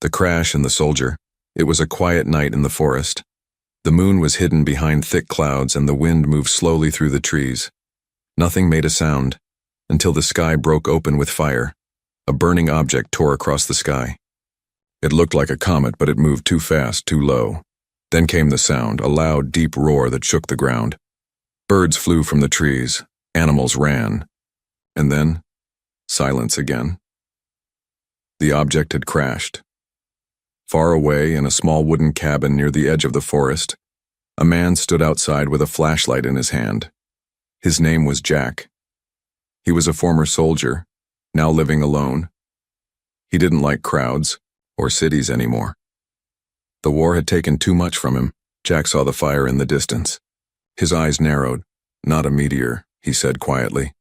The crash and the soldier. It was a quiet night in the forest. The moon was hidden behind thick clouds and the wind moved slowly through the trees. Nothing made a sound, until the sky broke open with fire. A burning object tore across the sky. It looked like a comet, but it moved too fast, too low. Then came the sound, a loud, deep roar that shook the ground. Birds flew from the trees, animals ran. And then, silence again. The object had crashed. Far away, in a small wooden cabin near the edge of the forest, a man stood outside with a flashlight in his hand. His name was Jack. He was a former soldier, now living alone. He didn't like crowds or cities anymore. The war had taken too much from him. Jack saw the fire in the distance. His eyes narrowed. Not a meteor, he said quietly.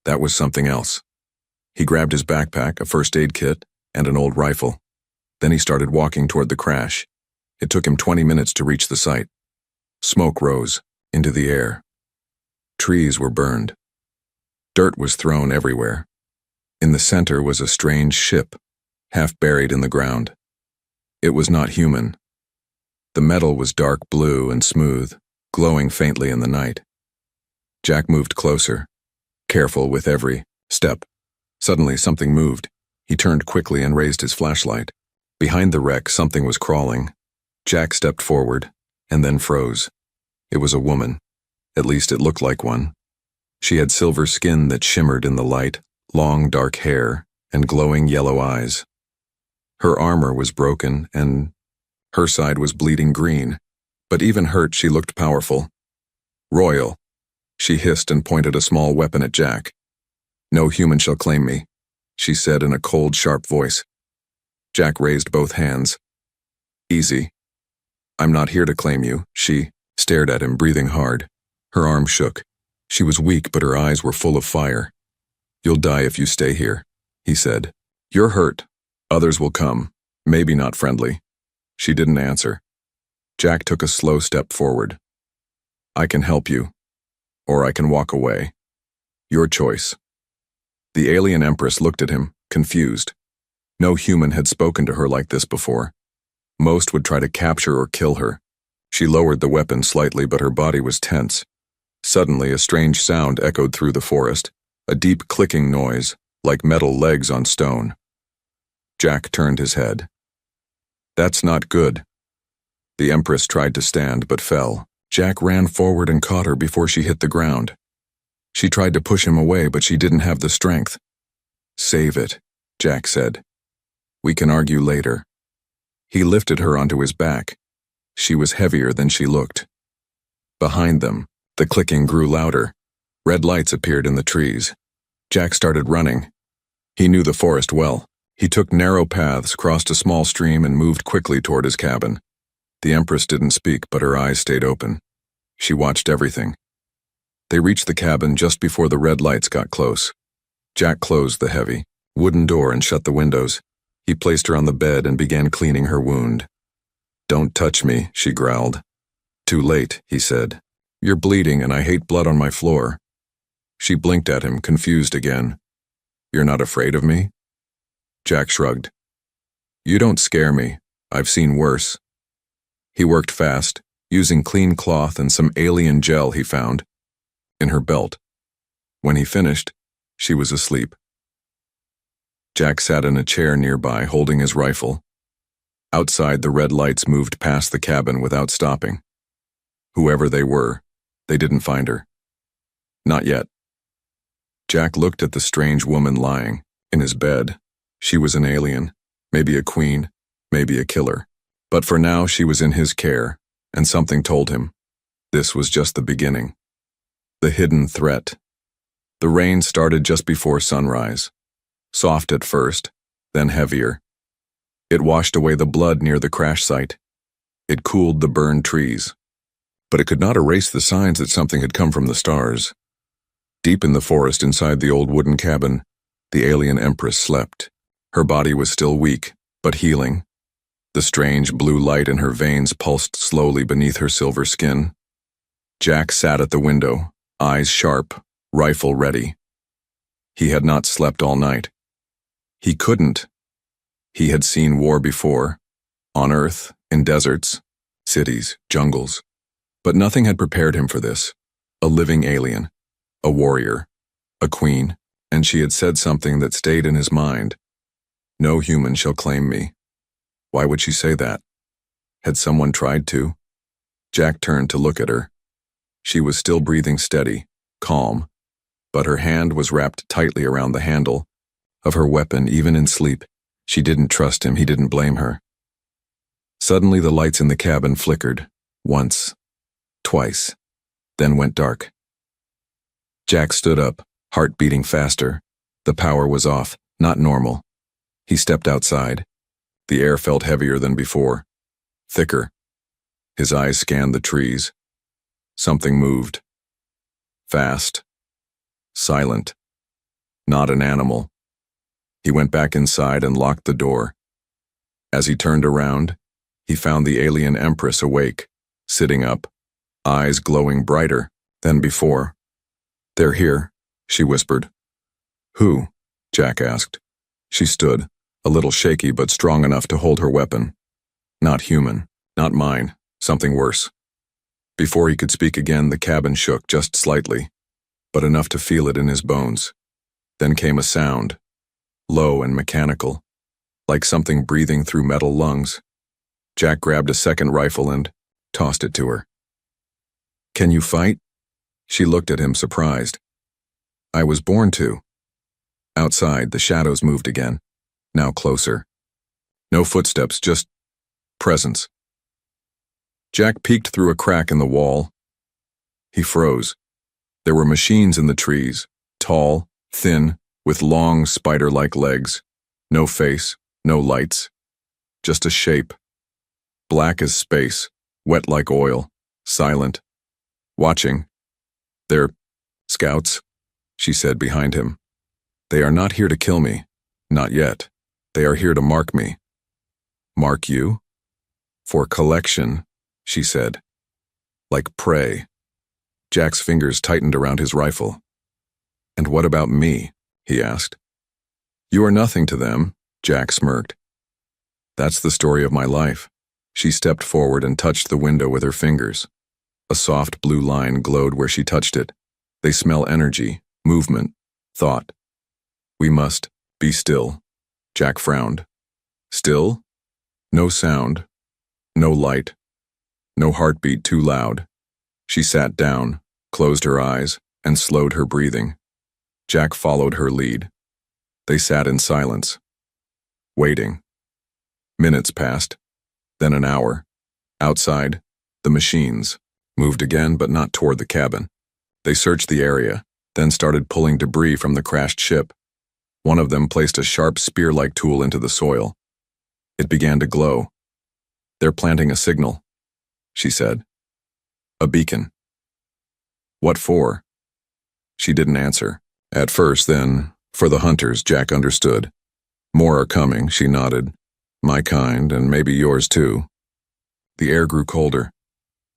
That was something else. He grabbed his backpack, a first aid kit, and an old rifle. Then he started walking toward the crash. It took him 20 minutes to reach the site. Smoke rose into the air. Trees were burned. Dirt was thrown everywhere. In the center was a strange ship, half buried in the ground. It was not human. The metal was dark blue and smooth, glowing faintly in the night. Jack moved closer, careful with every step. Suddenly something moved. He turned quickly and raised his flashlight. Behind the wreck, something was crawling. Jack stepped forward, and then froze. It was a woman. At least it looked like one. She had silver skin that shimmered in the light, long dark hair, and glowing yellow eyes. Her armor was broken, and her side was bleeding green, but even hurt she looked powerful. Royal, she hissed and pointed a small weapon at Jack. No human shall claim me, she said in a cold, sharp voice. Jack raised both hands. Easy. I'm not here to claim you, she stared at him, breathing hard. Her arm shook. She was weak, but her eyes were full of fire. You'll die if you stay here, he said. You're hurt. Others will come, maybe not friendly. She didn't answer. Jack took a slow step forward. I can help you, or I can walk away. Your choice. The alien Empress looked at him, confused. No human had spoken to her like this before. Most would try to capture or kill her. She lowered the weapon slightly, but her body was tense. Suddenly, a strange sound echoed through the forest, a deep clicking noise, like metal legs on stone. Jack turned his head. That's not good. The Empress tried to stand, but fell. Jack ran forward and caught her before she hit the ground. She tried to push him away, but she didn't have the strength. Save it, Jack said. We can argue later. He lifted her onto his back. She was heavier than she looked. Behind them, the clicking grew louder. Red lights appeared in the trees. Jack started running. He knew the forest well. He took narrow paths, crossed a small stream, and moved quickly toward his cabin. The Empress didn't speak, but her eyes stayed open. She watched everything. They reached the cabin just before the red lights got close. Jack closed the heavy wooden door and shut the windows. He placed her on the bed and began cleaning her wound. Don't touch me, she growled. Too late, he said. You're bleeding and I hate blood on my floor. She blinked at him, confused again. You're not afraid of me? Jack shrugged. You don't scare me. I've seen worse. He worked fast, using clean cloth and some alien gel he found in her belt. When he finished, she was asleep. Jack sat in a chair nearby, holding his rifle. Outside, the red lights moved past the cabin without stopping. Whoever they were, they didn't find her. Not yet. Jack looked at the strange woman lying in his bed. She was an alien, maybe a queen, maybe a killer. But for now, she was in his care, and something told him this was just the beginning. The hidden threat. The rain started just before sunrise. Soft at first, then heavier. It washed away the blood near the crash site. It cooled the burned trees. But it could not erase the signs that something had come from the stars. Deep in the forest inside the old wooden cabin, the alien Empress slept. Her body was still weak, but healing. The strange blue light in her veins pulsed slowly beneath her silver skin. Jack sat at the window, eyes sharp, rifle ready. He had not slept all night. He couldn't. He had seen war before, on Earth, in deserts, cities, jungles. But nothing had prepared him for this. A living alien, a warrior, a queen, and she had said something that stayed in his mind. No human shall claim me. Why would she say that? Had someone tried to? Jack turned to look at her. She was still breathing steady, calm, but her hand was wrapped tightly around the handle of her weapon even in sleep. She didn't trust him, he didn't blame her. Suddenly the lights in the cabin flickered, once, twice, then went dark. Jack stood up, heart beating faster. The power was off, not normal. He stepped outside. The air felt heavier than before, thicker. His eyes scanned the trees. Something moved. Fast. Silent. Not an animal. He went back inside and locked the door. As he turned around, he found the alien Empress awake, sitting up, eyes glowing brighter than before. "They're here," she whispered. "Who?" Jack asked. She stood, a little shaky but strong enough to hold her weapon. "Not human, not mine, something worse." Before he could speak again, the cabin shook just slightly, but enough to feel it in his bones. Then came a sound, low and mechanical, like something breathing through metal lungs. Jack grabbed a second rifle and tossed it to her. "Can you fight?" She looked at him, surprised. "I was born to." Outside, the shadows moved again, now closer. No footsteps, just presence. Jack peeked through a crack in the wall. He froze. There were machines in the trees, tall, thin, with long, spider-like legs. No face, no lights. Just a shape. Black as space, wet like oil, silent. Watching. "They're scouts," she said behind him. "They are not here to kill me. Not yet. They are here to mark me." "Mark you?" "For collection," she said. "Like prey." Jack's fingers tightened around his rifle. "And what about me?" he asked. "You are nothing to them," Jack smirked. "That's the story of my life." She stepped forward and touched the window with her fingers. A soft blue line glowed where she touched it. They smell energy, movement, thought. "We must be still." Jack frowned. "Still? No sound. No light. No heartbeat too loud." She sat down, closed her eyes, and slowed her breathing. Jack followed her lead. They sat in silence, waiting. Minutes passed, then an hour. Outside, the machines moved again, but not toward the cabin. They searched the area, then started pulling debris from the crashed ship. One of them placed a sharp spear-like tool into the soil. It began to glow. "They're planting a signal," she said. "A beacon." "What for?" She didn't answer. At first, then, for the hunters, Jack understood. "More are coming," she nodded. "My kind, and maybe yours too." The air grew colder.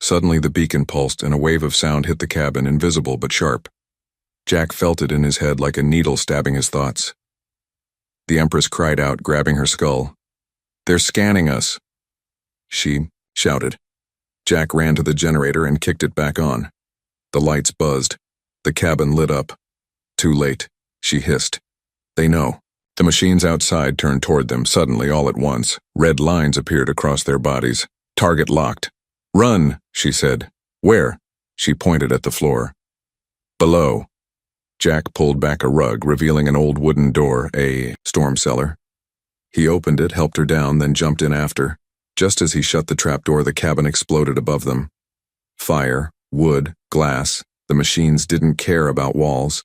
Suddenly the beacon pulsed and a wave of sound hit the cabin, invisible but sharp. Jack felt it in his head like a needle stabbing his thoughts. The Empress cried out, grabbing her skull. "They're scanning us!" She shouted. Jack ran to the generator and kicked it back on. The lights buzzed. The cabin lit up. "Too late," she hissed. "They know." The machines outside turned toward them suddenly all at once. Red lines appeared across their bodies. Target locked. "Run," she said. "Where?" She pointed at the floor. "Below." Jack pulled back a rug, revealing an old wooden door, a storm cellar. He opened it, helped her down, then jumped in after. Just as he shut the trapdoor, the cabin exploded above them. Fire, wood, glass. The machines didn't care about walls.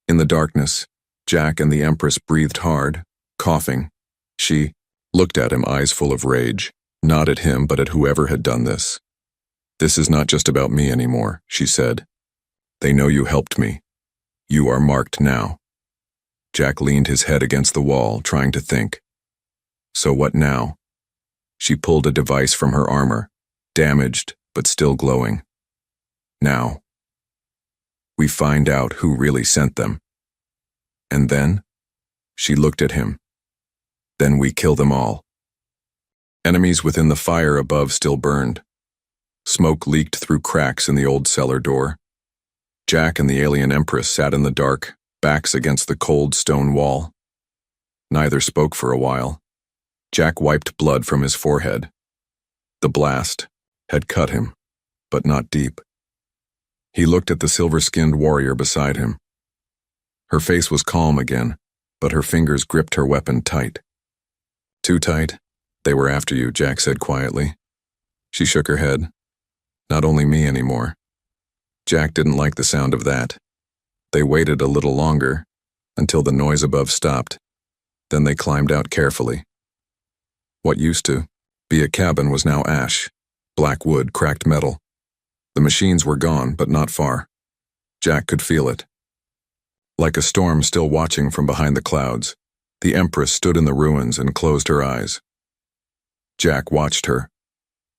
In the darkness, Jack and the Empress breathed hard, coughing. She looked at him, eyes full of rage, not at him but at whoever had done this. "This is not just about me anymore," she said. "They know you helped me. You are marked now." Jack leaned his head against the wall, trying to think. So what now? She pulled a device from her armor, damaged but still glowing. "Now we find out who really sent them." And then she looked at him. Then we kill them all. Enemies within the fire above still burned. Smoke leaked through cracks in the old cellar door. Jack and the alien Empress sat in the dark, backs against the cold stone wall. Neither spoke for a while. Jack wiped blood from his forehead. The blast had cut him, but not deep. He looked at the silver-skinned warrior beside him. Her face was calm again, but her fingers gripped her weapon tight. Too tight? They were after you, Jack said quietly. She shook her head. Not only me anymore. Jack didn't like the sound of that. They waited a little longer, until the noise above stopped. Then they climbed out carefully. What used to be a cabin was now ash, black wood, cracked metal. The machines were gone, but not far. Jack could feel it. Like a storm still watching from behind the clouds, the Empress stood in the ruins and closed her eyes. Jack watched her.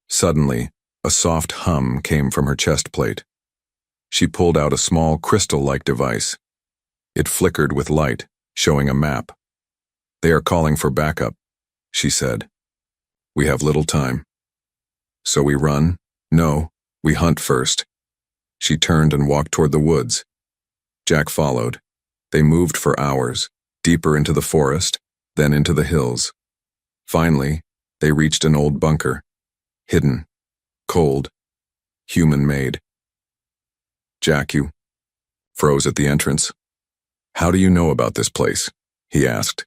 Suddenly, a soft hum came from her chest plate. She pulled out a small crystal-like device. It flickered with light, showing a map. "They are calling for backup," she said. "We have little time." "So we run?" "No, we hunt first." She turned and walked toward the woods. Jack followed. They moved for hours, deeper into the forest, then into the hills. Finally, they reached an old bunker. Hidden, cold, human-made. "Jack, you froze at the entrance. How do you know about this place?" he asked.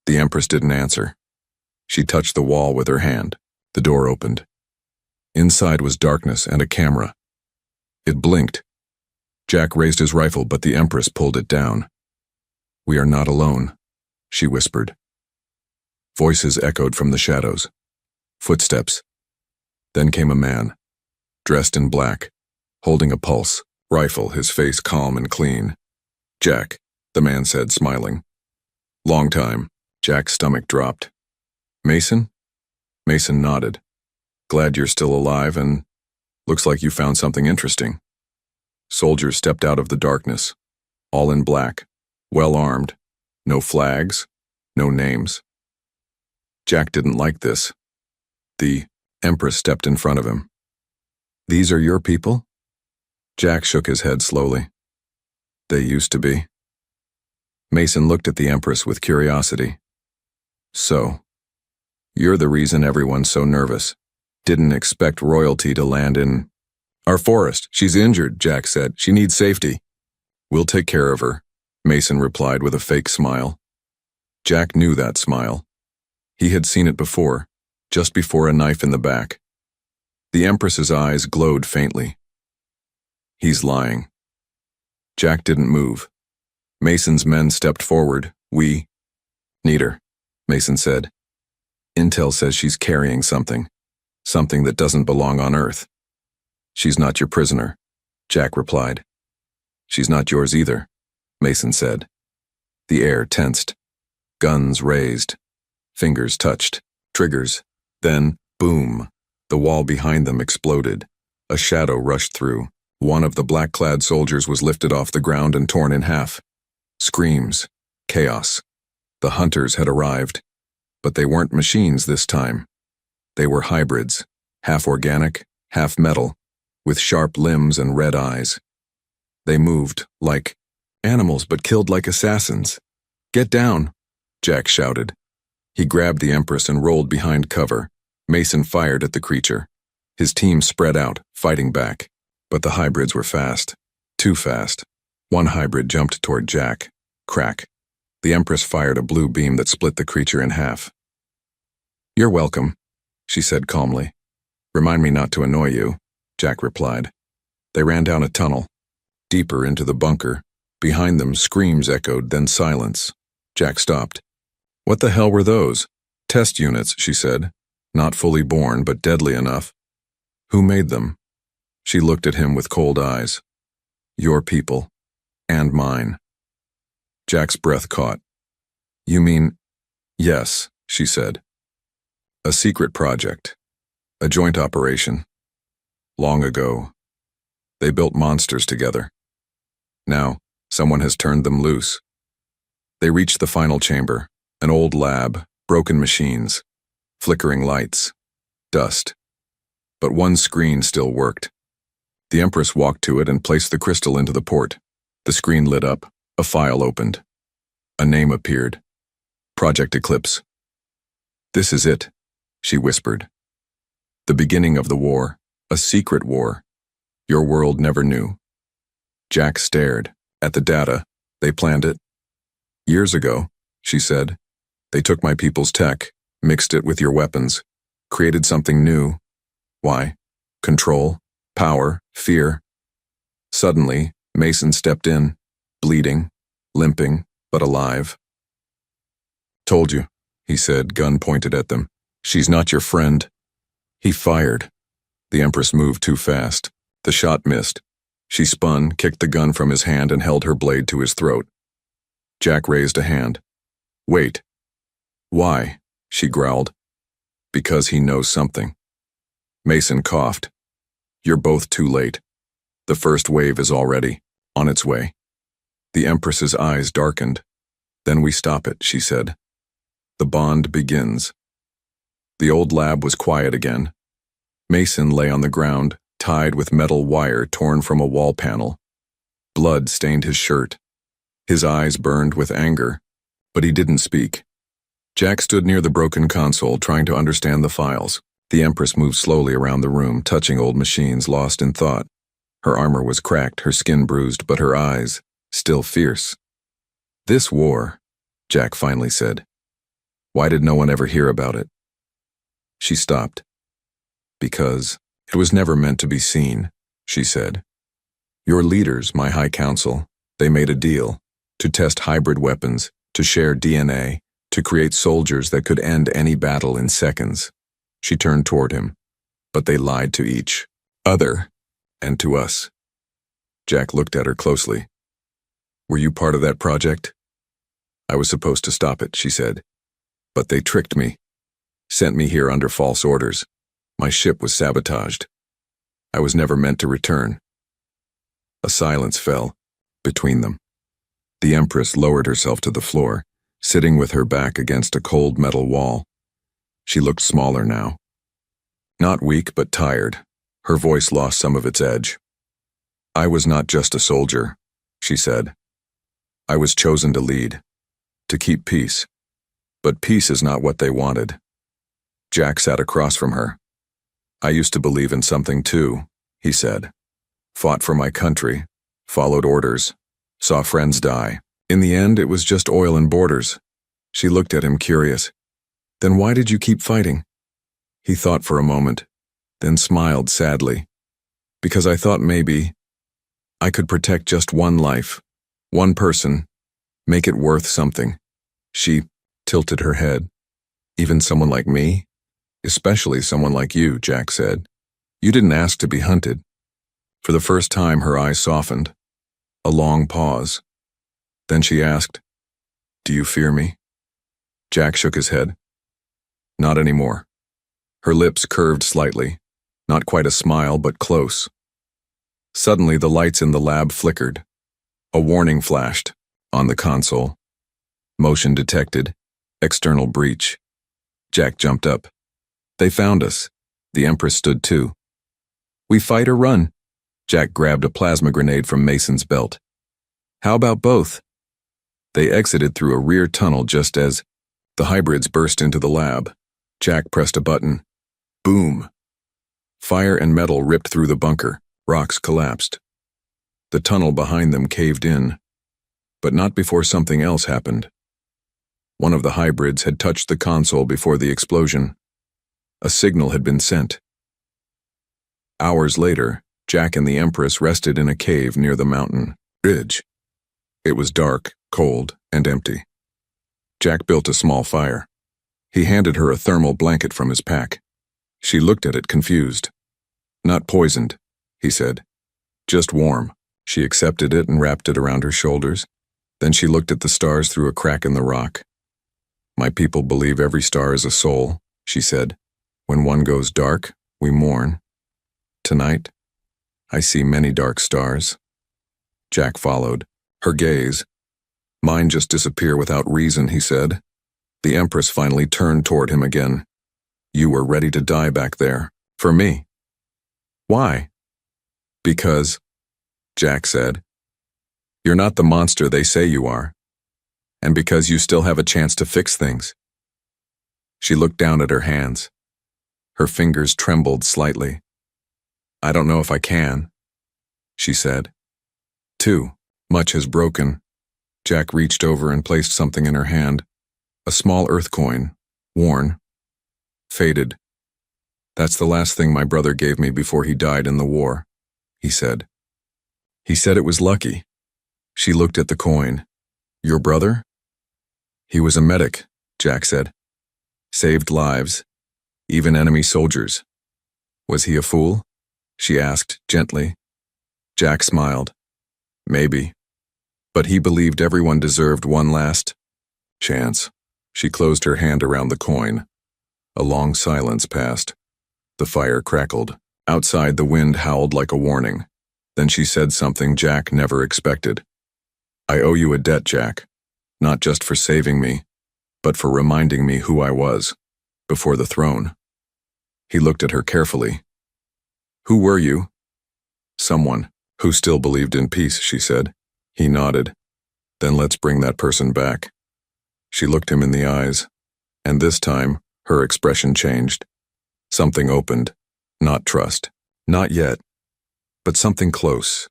The Empress didn't answer. She touched the wall with her hand. The door opened. Inside was darkness and a camera. It blinked. Jack raised his rifle, but the Empress pulled it down. "We are not alone," she whispered. Voices echoed from the shadows. Footsteps. Then came a man, dressed in black, holding a pulse rifle, his face calm and clean. "Jack," the man said, smiling. "Long time." Jack's stomach dropped. "Mason?" Mason nodded. "Glad you're still alive, and looks like you found something interesting." Soldiers stepped out of the darkness, all in black, well armed, no flags, no names. Jack didn't like this. The Empress stepped in front of him. "These are your people?" Jack shook his head slowly. "They used to be." Mason looked at the Empress with curiosity. "So, you're the reason everyone's so nervous. Didn't expect royalty to land in our forest. She's injured," Jack said. "She needs safety." "We'll take care of her," Mason replied with a fake smile. Jack knew that smile. He had seen it before, just before a knife in the back. The Empress's eyes glowed faintly. "He's lying." Jack didn't move. Mason's men stepped forward. "We need her," Mason said. "Intel says she's carrying something that doesn't belong on Earth." "She's not your prisoner," Jack replied. "She's not yours either," Mason said. The air tensed. Guns raised. Fingers touched. Triggers. Then, boom, the wall behind them exploded. A shadow rushed through. One of the black-clad soldiers was lifted off the ground and torn in half. Screams. Chaos. The hunters had arrived. But they weren't machines this time. They were hybrids, half organic, half metal, with sharp limbs and red eyes. They moved like animals but killed like assassins. "Get down," Jack shouted. He grabbed the Empress and rolled behind cover. Mason fired at the creature. His team spread out, fighting back. But the hybrids were fast. Too fast. One hybrid jumped toward Jack. Crack. The Empress fired a blue beam that split the creature in half. "You're welcome," she said calmly. "Remind me not to annoy you," Jack replied. They ran down a tunnel, deeper into the bunker. Behind them, screams echoed, then silence. Jack stopped. "What the hell were those?" "Test units," she said. "Not fully born, but deadly enough." "Who made them?" She looked at him with cold eyes. "Your people. And mine." Jack's breath caught. "You mean—" "Yes," she said. "A secret project. A joint operation. Long ago. They built monsters together. Now, someone has turned them loose." They reached the final chamber, an old lab, Broken machines, flickering lights, dust. But one screen still worked. The Empress walked to it and placed the crystal into the port. The screen lit up, a file opened. A name appeared. Project Eclipse. "This is it," she whispered. "The beginning of the war, a secret war. Your world never knew." Jack stared. At the data, they planned it. "Years ago," she said, "they took my people's tech, mixed it with your weapons, created something new. Why? Control, power, fear." Suddenly, Mason stepped in, bleeding, limping, but alive. "Told you," he said, gun pointed at them. "She's not your friend." He fired. The Empress moved too fast. The shot missed. She spun, kicked the gun from his hand, and held her blade to his throat. Jack raised a hand. "Wait." "Why?" she growled. "Because he knows something." Mason coughed. "You're both too late. The first wave is already on its way." The Empress's eyes darkened. "Then we stop it," she said. "The bond begins." The old lab was quiet again. Mason lay on the ground, tied with metal wire torn from a wall panel. Blood stained his shirt. His eyes burned with anger, but he didn't speak. Jack stood near the broken console, trying to understand the files. The Empress moved slowly around the room, touching old machines, lost in thought. Her armor was cracked, her skin bruised, but her eyes still fierce. "This war," Jack finally said. "Why did no one ever hear about it?" She stopped. "Because it was never meant to be seen," she said. "Your leaders, my High Council, they made a deal to test hybrid weapons, to share DNA, to create soldiers that could end any battle in seconds." She turned toward him. "But they lied to each other and to us." Jack looked at her closely. "Were you part of that project?" "I was supposed to stop it," she said. "But they tricked me, sent me here under false orders. My ship was sabotaged. I was never meant to return." A silence fell between them. The Empress lowered herself to the floor, sitting with her back against a cold metal wall. She looked smaller now. Not weak, but tired. Her voice lost some of its edge. "I was not just a soldier," she said. "I was chosen to lead, to keep peace. But peace is not what they wanted." Jack sat across from her. "I used to believe in something too," he said. "Fought for my country, followed orders, saw friends die. In the end, it was just oil and borders." She looked at him, curious. "Then why did you keep fighting?" He thought for a moment, then smiled sadly. "Because I thought maybe I could protect just one life, one person, make it worth something." She tilted her head. "Even someone like me?" "Especially someone like you," Jack said. "You didn't ask to be hunted." For the first time, her eyes softened. A long pause. Then she asked, "Do you fear me?" Jack shook his head. "Not anymore." Her lips curved slightly, not quite a smile, but close. Suddenly, the lights in the lab flickered. A warning flashed on the console. "Motion detected. External breach." Jack jumped up. "They found us." The Empress stood too. "We fight or run?" Jack grabbed a plasma grenade from Mason's belt. "How about both?" They exited through a rear tunnel just as the hybrids burst into the lab. Jack pressed a button. Boom! Fire and metal ripped through the bunker. Rocks collapsed. The tunnel behind them caved in. But not before something else happened. One of the hybrids had touched the console before the explosion. A signal had been sent. Hours later, Jack and the Empress rested in a cave near the mountain ridge. It was dark, cold, and empty. Jack built a small fire. He handed her a thermal blanket from his pack. She looked at it confused. "Not poisoned," he said. "Just warm." She accepted it and wrapped it around her shoulders. Then she looked at the stars through a crack in the rock. "My people believe every star is a soul," she said. "When one goes dark, we mourn. Tonight, I see many dark stars." Jack followed, her gaze. "Mine just disappear without reason," he said. The Empress finally turned toward him again. You were ready to die back there. For me. Why? Because, Jack said, you're not the monster they say you are. And because you still have a chance to fix things. She looked down at her hands. Her fingers trembled slightly. I don't know if I can, she said. Too much has broken. Jack reached over and placed something in her hand. A small earth coin, worn, faded. That's the last thing my brother gave me before he died in the war, he said. He said it was lucky. She looked at the coin. Your brother? He was a medic, Jack said. Saved lives, even enemy soldiers. Was he a fool? She asked gently. Jack smiled. Maybe. But he believed everyone deserved one last chance. She closed her hand around the coin. A long silence passed. The fire crackled. Outside, the wind howled like a warning. Then she said something Jack never expected. I owe you a debt, Jack. Not just for saving me, but for reminding me who I was, before the throne. He looked at her carefully. Who were you? Someone who still believed in peace, she said. He nodded. Then let's bring that person back. She looked him in the eyes, and this time, her expression changed. Something opened. Not trust. Not yet. But something close.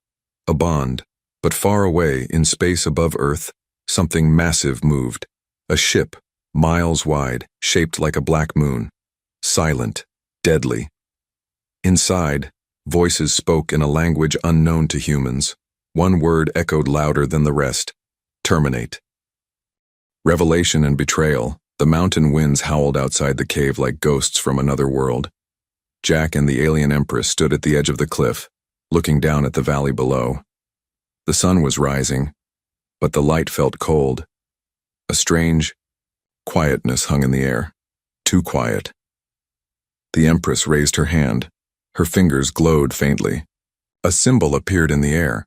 A bond. But far away, in space above Earth, something massive moved. A ship, miles wide, shaped like a black moon. Silent. Deadly. Inside, voices spoke in a language unknown to humans. One word echoed louder than the rest. Terminate. Revelation and betrayal. The mountain winds howled outside the cave like ghosts from another world. Jack and the alien Empress stood at the edge of the cliff, looking down at the valley below. The sun was rising, but the light felt cold. A strange quietness hung in the air. Too quiet. The Empress raised her hand. Her fingers glowed faintly. A symbol appeared in the air,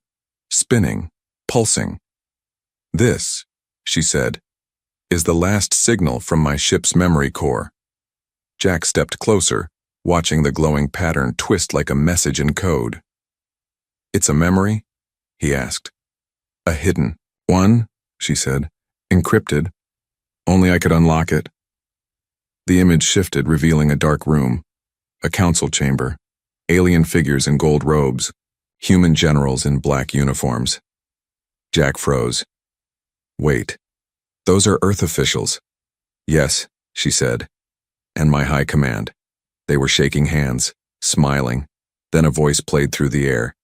spinning, pulsing. This, she said, is the last signal from my ship's memory core. Jack stepped closer, watching the glowing pattern twist like a message in code. It's a memory? He asked. A hidden one, she said, encrypted. Only I could unlock it. The image shifted, revealing a dark room, a council chamber, alien figures in gold robes, human generals in black uniforms. Jack froze. Wait, those are Earth officials. Yes, she said, and my high command. They were shaking hands, smiling. Then a voice played through the air.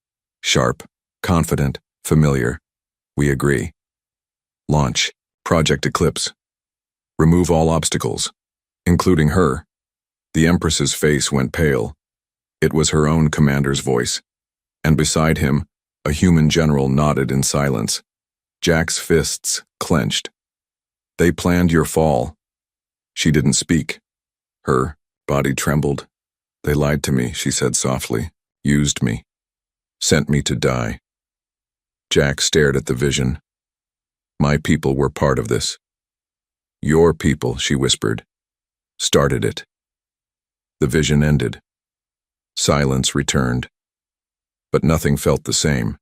Sharp, confident, familiar. We agree. Launch. Project Eclipse. Remove all obstacles, including her. The Empress's face went pale. It was her own commander's voice. And beside him, a human general nodded in silence. Jack's fists clenched. They planned your fall. She didn't speak. Her body trembled. They lied to me, she said softly. Used me. Sent me to die. Jack stared at the vision. My people were part of this. Your people, she whispered, started it. The vision ended. Silence returned. But nothing felt the same.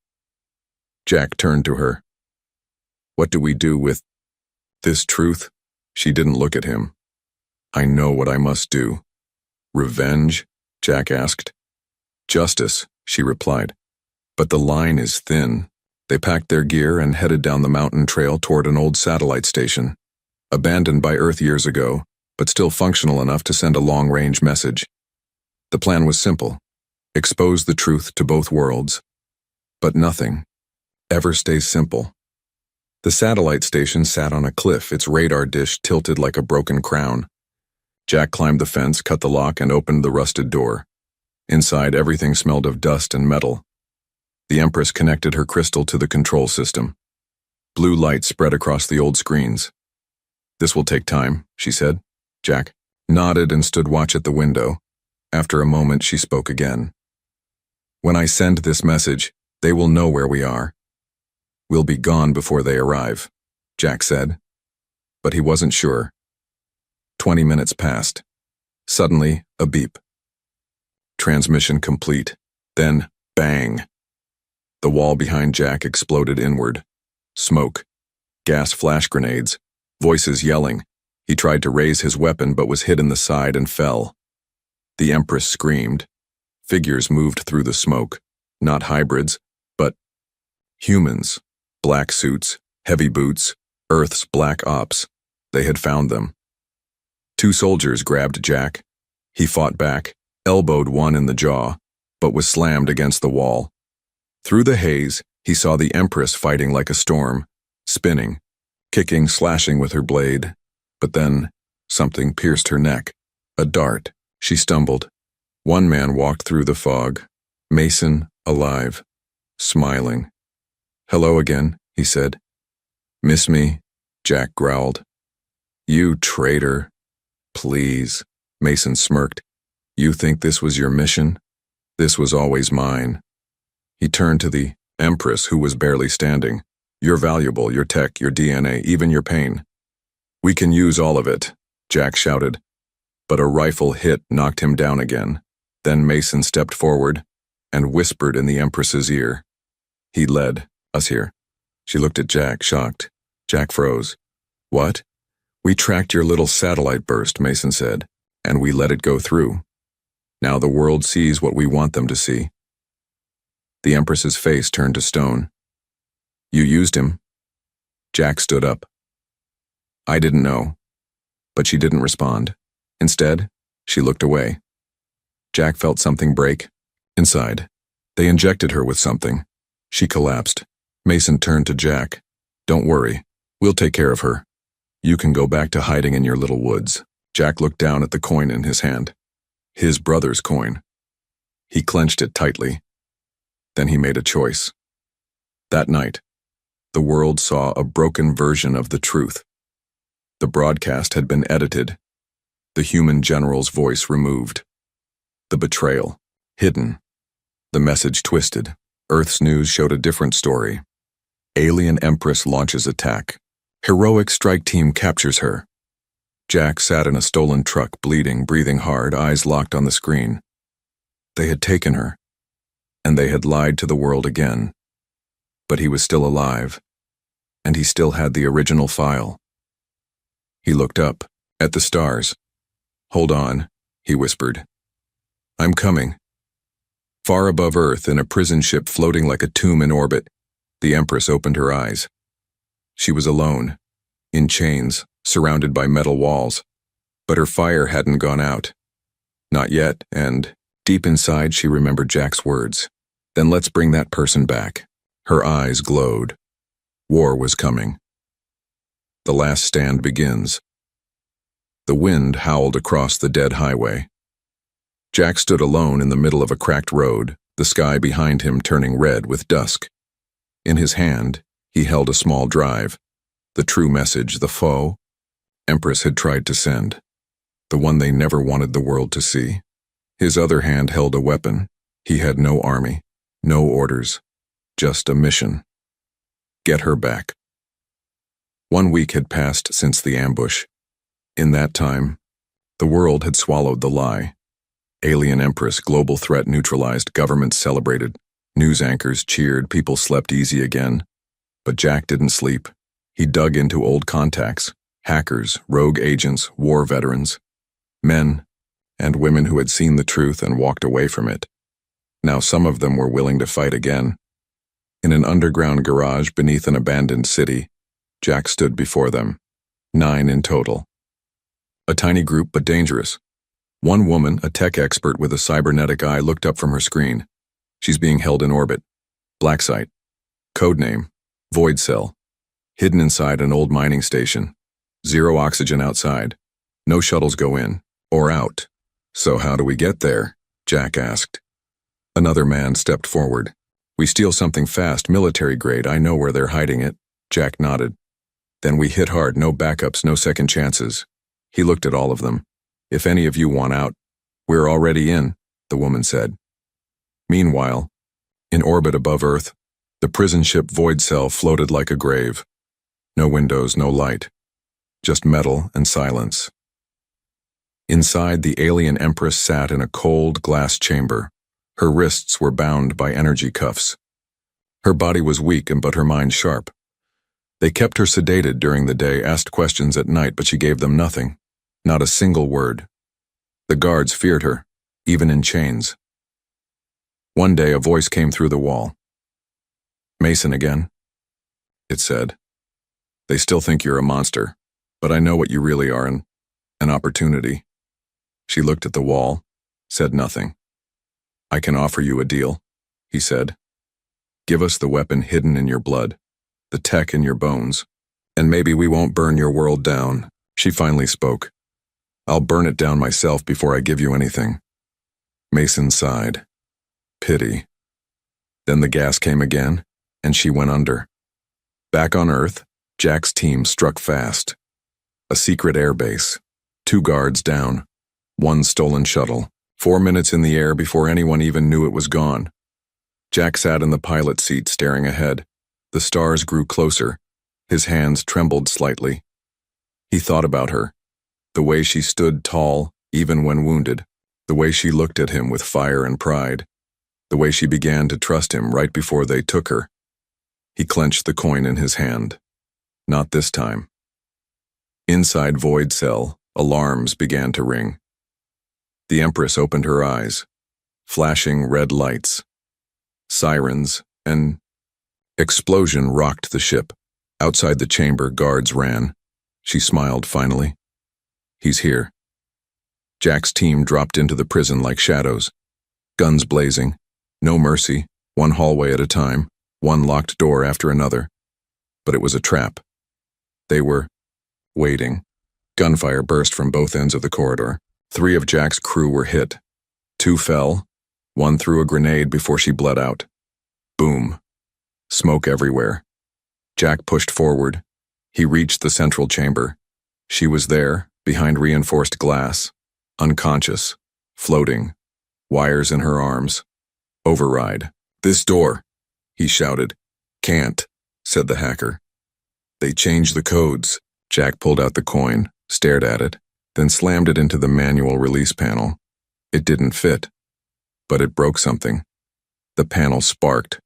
Jack turned to her. What do we do with this truth? She didn't look at him. I know what I must do. Revenge? Jack asked. Justice, she replied. But the line is thin. They packed their gear and headed down the mountain trail toward an old satellite station, abandoned by Earth years ago, but still functional enough to send a long-range message. The plan was simple. Expose the truth to both worlds. But nothing ever stays simple. The satellite station sat on a cliff, its radar dish tilted like a broken crown. Jack climbed the fence, cut the lock, and opened the rusted door. Inside, everything smelled of dust and metal. The Empress connected her crystal to the control system. Blue light spread across the old screens. This will take time, she said. Jack nodded and stood watch at the window. After a moment, she spoke again. When I send this message, they will know where we are. We'll be gone before they arrive, Jack said. But he wasn't sure. 20 minutes passed. Suddenly, a beep. Transmission complete. Then, bang. The wall behind Jack exploded inward. Smoke. Gas flash grenades. Voices yelling. He tried to raise his weapon but was hit in the side and fell. The Empress screamed. Figures moved through the smoke. Not hybrids, but humans. Black suits, heavy boots, Earth's black ops. They had found them. 2 soldiers grabbed Jack. He fought back, elbowed one in the jaw, but was slammed against the wall. Through the haze, he saw the Empress fighting like a storm, spinning, kicking, slashing with her blade. But then, something pierced her neck. A dart. She stumbled. One man walked through the fog. Mason, alive, smiling. "Hello again," he said. "Miss me?" Jack growled. "You traitor." "Please," Mason smirked. "You think this was your mission? This was always mine." He turned to the Empress, who was barely standing. "You're valuable, your tech, your DNA, even your pain." "We can use all of it," Jack shouted. But a rifle hit knocked him down again. Then Mason stepped forward and whispered in the Empress's ear. He led us here. She looked at Jack, shocked. Jack froze. "What?" "We tracked your little satellite burst," Mason said, "and we let it go through. Now the world sees what we want them to see." The Empress's face turned to stone. "You used him?" Jack stood up. "I didn't know." But she didn't respond. Instead, she looked away. Jack felt something break. Inside, they injected her with something. She collapsed. Mason turned to Jack. "Don't worry. We'll take care of her. You can go back to hiding in your little woods." Jack looked down at the coin in his hand. His brother's coin. He clenched it tightly. Then he made a choice. That night, the world saw a broken version of the truth. The broadcast had been edited. The human general's voice removed. The betrayal, hidden. The message twisted. Earth's news showed a different story. Alien Empress launches attack. Heroic strike team captures her. Jack sat in a stolen truck, bleeding, breathing hard, eyes locked on the screen. They had taken her, and they had lied to the world again. But he was still alive, and he still had the original file. He looked up, at the stars. "Hold on," he whispered. "I'm coming." Far above Earth, in a prison ship floating like a tomb in orbit, the Empress opened her eyes. She was alone, in chains, surrounded by metal walls. But her fire hadn't gone out. Not yet, and deep inside she remembered Jack's words. "Then let's bring that person back." Her eyes glowed. War was coming. The last stand begins. The wind howled across the dead highway. Jack stood alone in the middle of a cracked road, the sky behind him turning red with dusk. In his hand, he held a small drive. The true message the foe, Empress had tried to send. The one they never wanted the world to see. His other hand held a weapon. He had no army, no orders, just a mission. Get her back. 1 week had passed since the ambush. In that time, the world had swallowed the lie. Alien Empress, global threat neutralized, governments celebrated, news anchors cheered, people slept easy again. But Jack didn't sleep. He dug into old contacts, hackers, rogue agents, war veterans, men and women who had seen the truth and walked away from it. Now some of them were willing to fight again. In an underground garage beneath an abandoned city, Jack stood before them. 9 in total. A tiny group, but dangerous. One woman, a tech expert with a cybernetic eye, looked up from her screen. She's being held in orbit. Black site. Codename, Void Cell. Hidden inside an old mining station. 0 oxygen outside. No shuttles go in, or out. "So how do we get there?" Jack asked. Another man stepped forward. "We steal something fast, military grade. I know where they're hiding it." Jack nodded. "Then we hit hard, no backups, no second chances." He looked at all of them. "If any of you want out, we're already in," the woman said. Meanwhile, in orbit above Earth, the prison ship Void Cell floated like a grave. No windows, no light. Just metal and silence. Inside, the alien Empress sat in a cold glass chamber. Her wrists were bound by energy cuffs. Her body was weak, but her mind sharp. They kept her sedated during the day, asked questions at night, but she gave them nothing. Not a single word. The guards feared her, even in chains. One day, a voice came through the wall. "Mason again," it said. "They still think you're a monster, but I know what you really are, an opportunity." She looked at the wall, said nothing. "I can offer you a deal," he said. "Give us the weapon hidden in your blood, the tech in your bones, and maybe we won't burn your world down." She finally spoke. "I'll burn it down myself before I give you anything." Mason sighed. Pity. Then the gas came again, and she went under. Back on Earth, Jack's team struck fast. A secret airbase. 2 guards down. 1 stolen shuttle. 4 minutes in the air before anyone even knew it was gone. Jack sat in the pilot seat staring ahead. The stars grew closer. His hands trembled slightly. He thought about her. The way she stood tall, even when wounded. The way she looked at him with fire and pride. The way she began to trust him right before they took her. He clenched the coin in his hand. Not this time. Inside Void Cell, alarms began to ring. The Empress opened her eyes. Flashing red lights. Sirens, an explosion rocked the ship. Outside the chamber, guards ran. She smiled finally. "He's here." Jack's team dropped into the prison like shadows. Guns blazing. No mercy, 1 hallway at a time, 1 locked door after another. But it was a trap. They were waiting. Gunfire burst from both ends of the corridor. 3 of Jack's crew were hit. 2 fell. 1 threw a grenade before she bled out. Boom. Smoke everywhere. Jack pushed forward. He reached the central chamber. She was there, behind reinforced glass, unconscious, floating, wires in her arms. "Override. This door," he shouted. "Can't," said the hacker. "They changed the codes." Jack pulled out the coin, stared at it, then slammed it into the manual release panel. It didn't fit, but it broke something. The panel sparked.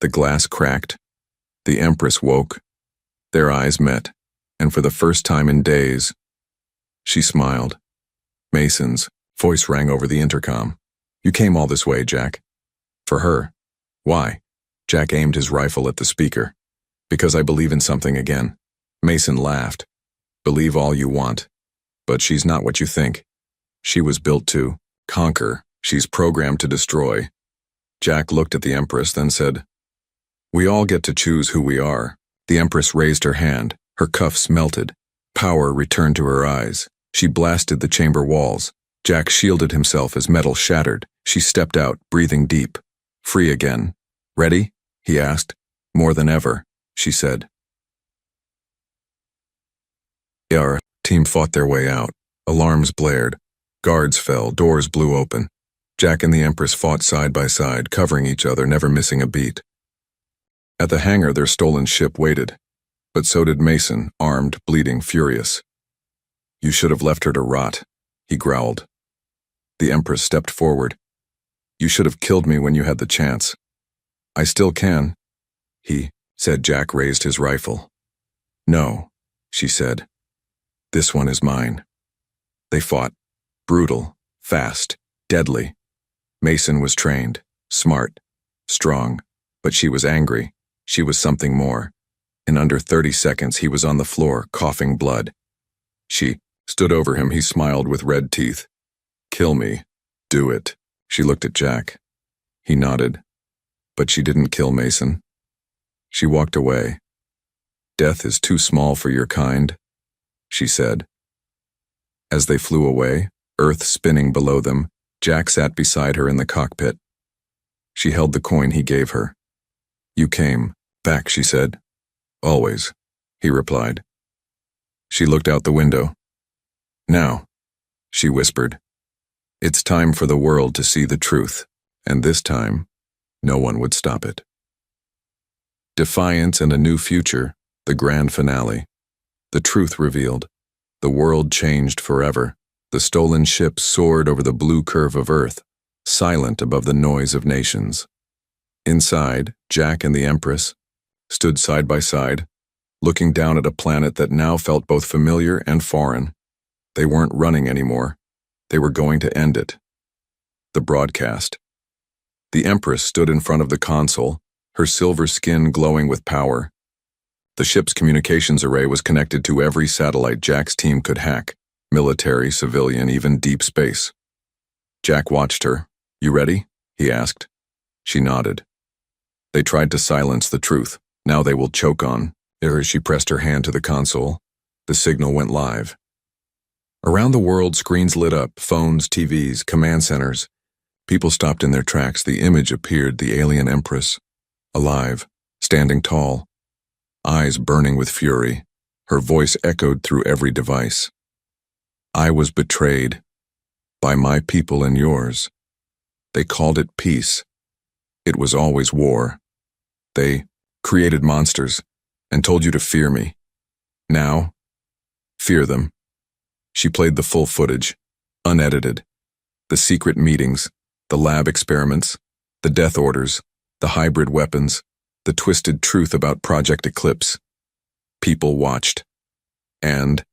The glass cracked. The Empress woke. Their eyes met, and for the first time in days, she smiled. Mason's voice rang over the intercom. "You came all this way, Jack." "For her." "Why?" Jack aimed his rifle at the speaker. "Because I believe in something again." Mason laughed. "Believe all you want, but she's not what you think. She was built to conquer. She's programmed to destroy." Jack looked at the Empress, then said, "We all get to choose who we are." The Empress raised her hand. Her cuffs melted. Power returned to her eyes. She blasted the chamber walls. Jack shielded himself as metal shattered. She stepped out, breathing deep. Free again. "Ready?" he asked. "More than ever," she said. Our team fought their way out. Alarms blared. Guards fell. Doors blew open. Jack and the Empress fought side by side, covering each other, never missing a beat. At the hangar, their stolen ship waited. But so did Mason, armed, bleeding, furious. "You should have left her to rot," he growled. The Empress stepped forward. "You should have killed me when you had the chance." "I still can," he said. Jack raised his rifle. "No," she said. "This one is mine." They fought. Brutal, fast, deadly. Mason was trained, smart, strong, but she was angry. She was something more. In under 30 seconds, he was on the floor, coughing blood. She stood over him. He smiled with red teeth. "Kill me. Do it." She looked at Jack. He nodded. But she didn't kill Mason. She walked away. "Death is too small for your kind," she said. As they flew away, Earth spinning below them, Jack sat beside her in the cockpit. She held the coin he gave her. "You came back," she said. "Always," he replied. She looked out the window. "Now," she whispered, "it's time for the world to see the truth, and this time, no one would stop it." Defiant and a New Future, the grand finale. The truth revealed. The world changed forever. The stolen ship soared over the blue curve of Earth, silent above the noise of nations. Inside, Jack and the Empress stood side by side, looking down at a planet that now felt both familiar and foreign. They weren't running anymore. They were going to end it. The broadcast. The Empress stood in front of the console, her silver skin glowing with power. The ship's communications array was connected to every satellite Jack's team could hack, military, civilian, even deep space. Jack watched her. "You ready?" he asked. She nodded. They tried to silence the truth. Now they will choke on. As she pressed her hand to the console, the signal went live. Around the world, screens lit up, phones, TVs, command centers. People stopped in their tracks. The image appeared, the alien Empress, alive, standing tall, eyes burning with fury. Her voice echoed through every device. "I was betrayed by my people and yours. They called it peace. It was always war. They created monsters and told you to fear me. Now, fear them." She played the full footage, unedited. The secret meetings, the lab experiments, the death orders, the hybrid weapons, the twisted truth about Project Eclipse. People watched. And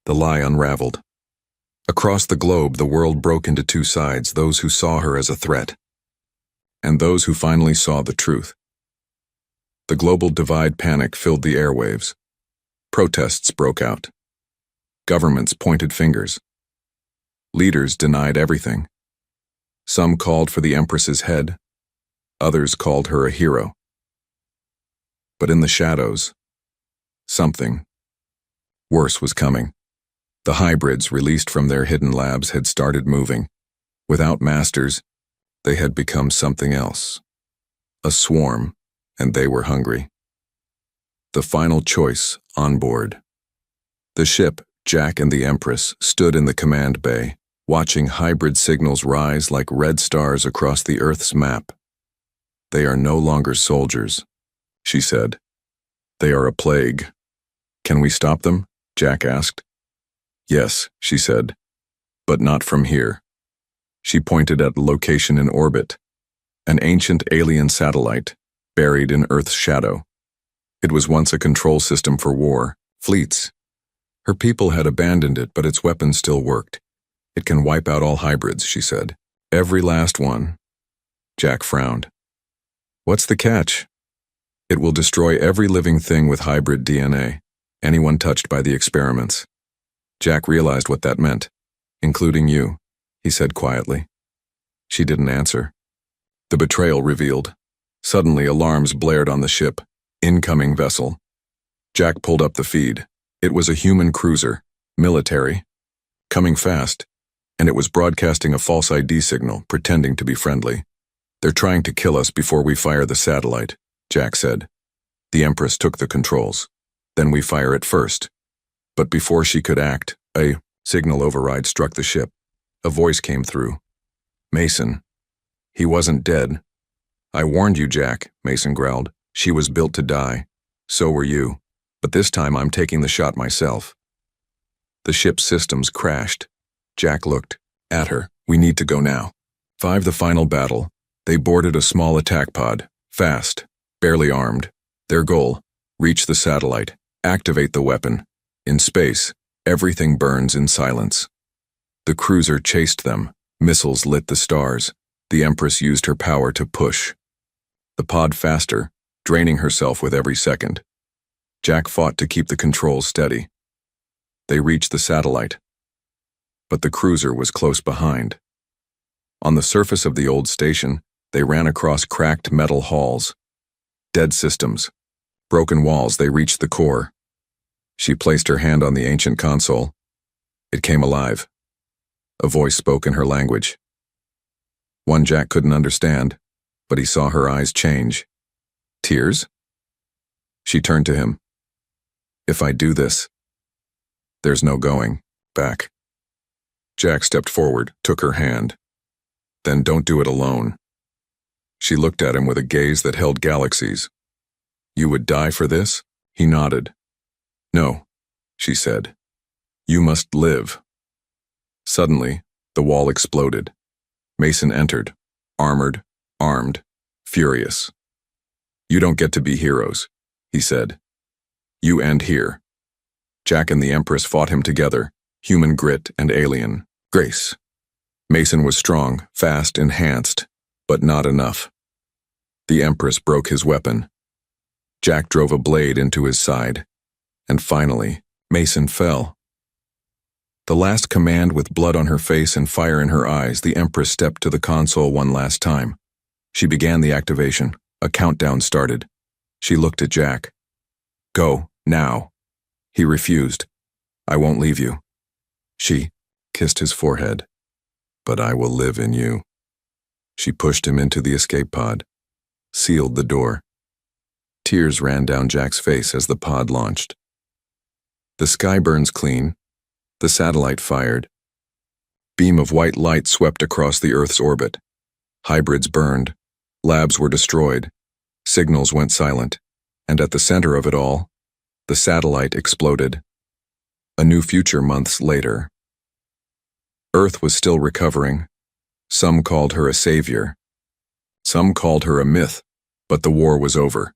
the lie unraveled. Across the globe, the world broke into two sides, those who saw her as a threat, and those who finally saw the truth. The global divide panic filled the airwaves. Protests broke out. Governments pointed fingers. Leaders denied everything. Some called for the Empress's head. Others called her a hero. But in the shadows, something worse was coming. The hybrids released from their hidden labs had started moving. Without masters, they had become something else. A swarm, and they were hungry. The final choice on board. The ship, Jack and the Empress, stood in the command bay, watching hybrid signals rise like red stars across the Earth's map. "They are no longer soldiers," she said. "They are a plague. Can we stop them?" Jack asked. "Yes," she said, "but not from here." She pointed at a location in orbit, an ancient alien satellite buried in Earth's shadow. It was once a control system for war, fleets. Her people had abandoned it, but its weapons still worked. "It can wipe out all hybrids," she said. "Every last one." Jack frowned. "What's the catch?" "It will destroy every living thing with hybrid DNA, anyone touched by the experiments." Jack realized what that meant. "Including you," he said quietly. She didn't answer. The betrayal revealed. Suddenly, alarms blared on the ship. Incoming vessel. Jack pulled up the feed. It was a human cruiser, military, coming fast, and it was broadcasting a false ID signal, pretending to be friendly. "They're trying to kill us before we fire the satellite," Jack said. The Empress took the controls. "Then we fire it first." But before she could act, a signal override struck the ship. A voice came through. "Mason. He wasn't dead." "I warned you, Jack," Mason growled. "She was built to die. So were you. But this time I'm taking the shot myself." The ship's systems crashed. Jack looked at her. "We need to go now." The final battle. They boarded a small attack pod, fast, barely armed. Their goal, reach the satellite, activate the weapon. In space, everything burns in silence. The cruiser chased them. Missiles lit the stars. The Empress used her power to push the pod faster, draining herself with every second. Jack fought to keep the controls steady. They reached the satellite, but the cruiser was close behind. On the surface of the old station, they ran across cracked metal halls. Dead systems. Broken walls. They reached the core. She placed her hand on the ancient console. It came alive. A voice spoke in her language. One Jack couldn't understand, but he saw her eyes change. "Tears?" She turned to him. "If I do this, there's no going back." Jack stepped forward, took her hand. "Then don't do it alone." She looked at him with a gaze that held galaxies. "You would die for this?" He nodded. "No," she said. "You must live." Suddenly, the wall exploded. Mason entered, armored, armed, furious. "You don't get to be heroes," he said. "You end here." Jack and the Empress fought him together, human grit and alien grace. Mason was strong, fast, enhanced, but not enough. The Empress broke his weapon. Jack drove a blade into his side, and finally, Mason fell. The last command, with blood on her face and fire in her eyes, the Empress stepped to the console one last time. She began the activation. A countdown started. She looked at Jack. "Go, now." He refused. "I won't leave you." She kissed his forehead. "But I will live in you." She pushed him into the escape pod, sealed the door. Tears ran down Jack's face as the pod launched. The sky burns clean. The satellite fired. Beam of white light swept across the Earth's orbit. Hybrids burned. Labs were destroyed. Signals went silent. And at the center of it all, the satellite exploded. A new future months later. Earth was still recovering. Some called her a savior. Some called her a myth, but the war was over.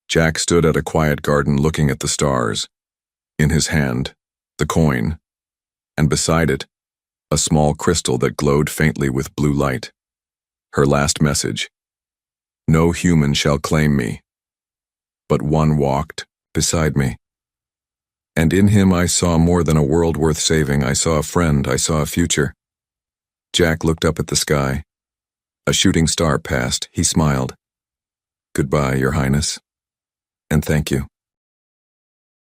Jack stood at a quiet garden looking at the stars. In his hand, the coin, and beside it, a small crystal that glowed faintly with blue light. Her last message: "No human shall claim me." But one walked beside me. And in him I saw more than a world worth saving. I saw a friend, I saw a future. Jack looked up at the sky. A shooting star passed. He smiled. "Goodbye, Your Highness. And thank you."